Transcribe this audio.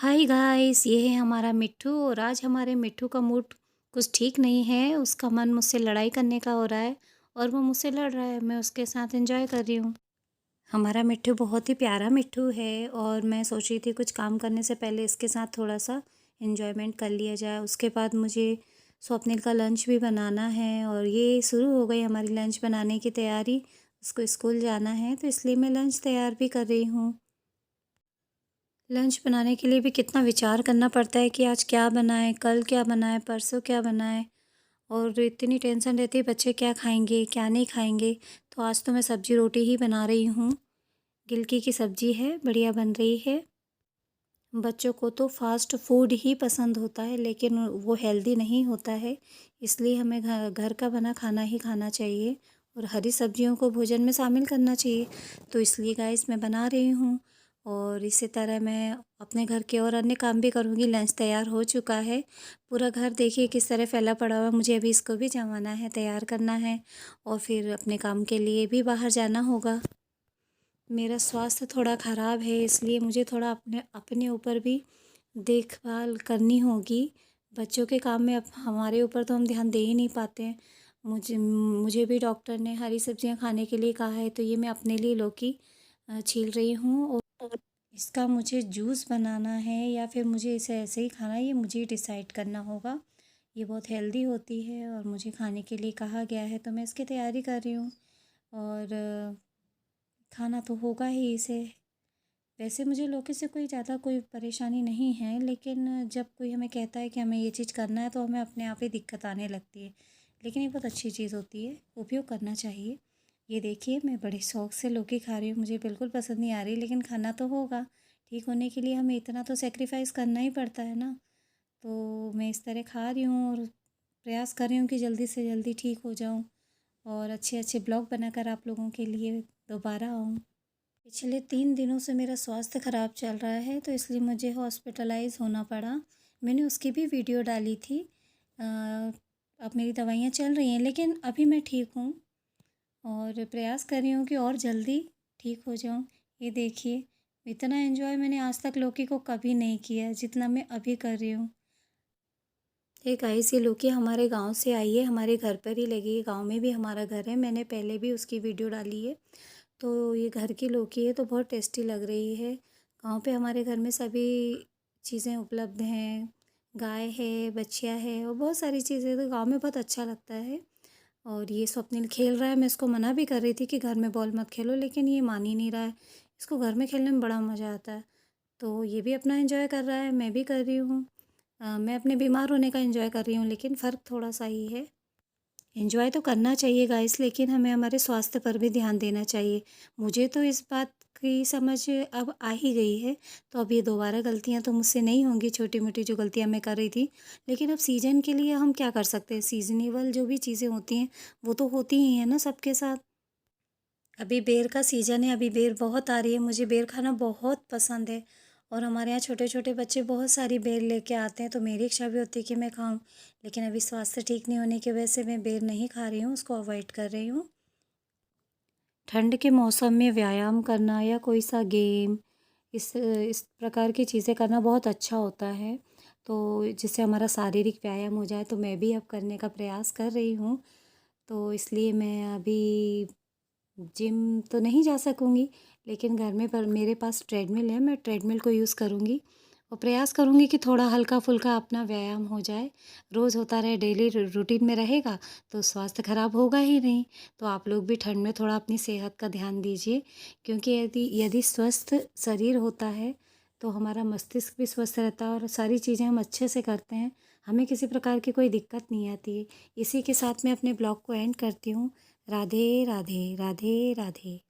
Hi guys, ये है हमारा मिट्ठू और आज हमारे मिट्ठू का मूड कुछ ठीक नहीं है। उसका मन मुझसे लड़ाई करने का हो रहा है और वो मुझसे लड़ रहा है। मैं उसके साथ एंजॉय कर रही हूँ। हमारा मिट्ठू बहुत ही प्यारा मिट्ठू है और मैं सोच रही थी कुछ काम करने से पहले इसके साथ थोड़ा-सा एन्जॉयमेंट कर लिया जाए। उसके बाद मुझे स्वप्निल का लंच भी बनाना है और ये शुरू हो गई हमारी लंच बनाने की तैयारी। उसको स्कूल जाना है तो इसलिए मैं लंच तैयार भी कर रही हूँ। लंच बनाने के लिए भी कितना विचार करना पड़ता है कि आज क्या बनाएँ, कल क्या बनाएँ, परसों क्या बनाएँ और इतनी टेंशन रहती है बच्चे क्या खाएँगे, क्या नहीं खाएँगे। तो आज तो मैं सब्ज़ी रोटी ही बना रही हूँ। गिलकी की सब्ज़ी है, बढ़िया बन रही है। बच्चों को तो फ़ास्ट फूड ही पसंद होता है लेकिन वो हेल्दी नहीं होता है, इसलिए हमें घर का बना खाना ही खाना चाहिए और हरी सब्जियों को भोजन में शामिल करना चाहिए। तो इसलिए गाइस मैं बना रही हूँ और इसी तरह मैं अपने घर के और अन्य काम भी करूँगी। लंच तैयार हो चुका है। पूरा घर देखिए किस तरह फैला पड़ा हुआ है। मुझे अभी इसको भी जमाना है, तैयार करना है और फिर अपने काम के लिए भी बाहर जाना होगा। मेरा स्वास्थ्य थोड़ा ख़राब है इसलिए मुझे थोड़ा अपने अपने ऊपर भी देखभाल करनी होगी। बच्चों के काम में अब हमारे ऊपर तो हम ध्यान दे ही नहीं पाते हैं। मुझे भी डॉक्टर ने हरी सब्जियां खाने के लिए कहा है तो ये मैं अपने लिए लौकी छील रही हूँ और इसका मुझे जूस बनाना है या फिर मुझे इसे ऐसे ही खाना है, ये मुझे ही डिसाइड करना होगा। ये बहुत हेल्दी होती है और मुझे खाने के लिए कहा गया है तो मैं इसकी तैयारी कर रही हूँ और खाना तो होगा ही इसे। वैसे मुझे लौकी से कोई परेशानी नहीं है लेकिन जब कोई हमें कहता है कि हमें ये चीज़ करना है तो हमें अपने आप ही दिक्कत आने लगती है। लेकिन ये बहुत अच्छी चीज़ होती है, उपयोग करना चाहिए। ये देखिए मैं बड़े शौक़ से लौकी खा रही हूँ, मुझे बिल्कुल पसंद नहीं आ रही लेकिन खाना तो होगा। ठीक होने के लिए हमें इतना तो सैक्रिफ़ाइस करना ही पड़ता है ना। तो मैं इस तरह खा रही हूँ और प्रयास कर रही हूँ कि जल्दी से जल्दी ठीक हो जाऊँ और अच्छे-अच्छे ब्लॉग बनाकर आप लोगों के लिए दोबारा आऊँ। पिछले 3 दिनों से मेरा स्वास्थ्य ख़राब चल रहा है तो इसलिए मुझे हॉस्पिटलाइज़ होना पड़ा। मैंने उसकी भी वीडियो डाली थी। अब मेरी दवाइयाँ चल रही हैं लेकिन अभी मैं ठीक हूँ और प्रयास कर रही हूँ कि और जल्दी ठीक हो जाऊँ। ये देखिए इतना एन्जॉय मैंने आज तक लौकी को कभी नहीं किया जितना मैं अभी कर रही हूँ। ये गाइस, ये लौकी हमारे गाँव से आई है, हमारे घर पर ही लगी है। गाँव में भी हमारा घर है, मैंने पहले भी उसकी वीडियो डाली है। तो ये घर की लौकी है तो बहुत टेस्टी लग रही है। गाँव पे हमारे घर में सभी चीज़ें उपलब्ध हैं। गाय है, बछिया है और बहुत सारी चीज़ें, तो गाँव में बहुत अच्छा लगता है। और ये स्वप्निल खेल रहा है, मैं इसको मना भी कर रही थी कि घर में बॉल मत खेलो लेकिन ये मान ही नहीं रहा है। इसको घर में खेलने में बड़ा मज़ा आता है। तो ये भी अपना एन्जॉय कर रहा है, मैं भी कर रही हूँ। मैं अपने बीमार होने का एन्जॉय कर रही हूँ लेकिन फ़र्क थोड़ा-सा ही है। एन्जॉय तो करना चाहिए गाइस लेकिन हमें हमारे स्वास्थ्य पर भी ध्यान देना चाहिए। मुझे तो इस बात की समझ अब आ ही गई है, तो अब ये दोबारा गलतियाँ तो मुझसे नहीं होंगी, छोटी-मोटी जो गलतियाँ मैं कर रही थी। लेकिन अब सीज़न के लिए हम क्या कर सकते हैं? सीज़नेबल जो भी चीज़ें होती हैं, वो तो होती ही हैं ना सबके साथ। अभी बेर का सीज़न है, अभी बेर बहुत आ रही है, मुझे बेर खाना बहुत पसंद है और हमारे यहाँ छोटे-छोटे बच्चे बहुत सारी बेर लेके आते हैं, तो मेरी इच्छा भी होती है कि मैं खाऊँ। लेकिन अभी स्वास्थ्य ठीक नहीं होने की वजह से मैं बेर नहीं खा रही हूँ, उसको अवॉइड कर रही हूँ। ठंड के मौसम में व्यायाम करना या कोई सा गेम, इस प्रकार की चीज़ें करना बहुत अच्छा होता है। तो जिससे हमारा शारीरिक व्यायाम हो जाए, तो मैं भी अब करने का प्रयास कर रही हूँ। तो इसलिए मैं अभी जिम तो नहीं जा सकूँगी, लेकिन घर में पर मेरे पास ट्रेडमिल है, मैं ट्रेडमिल को यूज़ करूँगी और प्रयास करूँगी कि थोड़ा हल्का-फुल्का अपना व्यायाम हो जाए। रोज़ होता रहे, डेली रूटीन में रहेगा, तो स्वास्थ्य खराब होगा ही नहीं। तो आप लोग भी ठंड में थोड़ा अपनी सेहत का ध्यान दीजिए, क्योंकि यदि यदि स्वस्थ शरीर होता है, तो हमारा मस्तिष्क भी स्वस्थ रहता है और सारी चीज़ें हम अच्छे से करते हैं। हमें किसी प्रकार की कोई दिक्कत नहीं आती है। इसी के साथ मैं अपने ब्लॉग को एंड करती हूँ। राधे राधे, राधे राधे।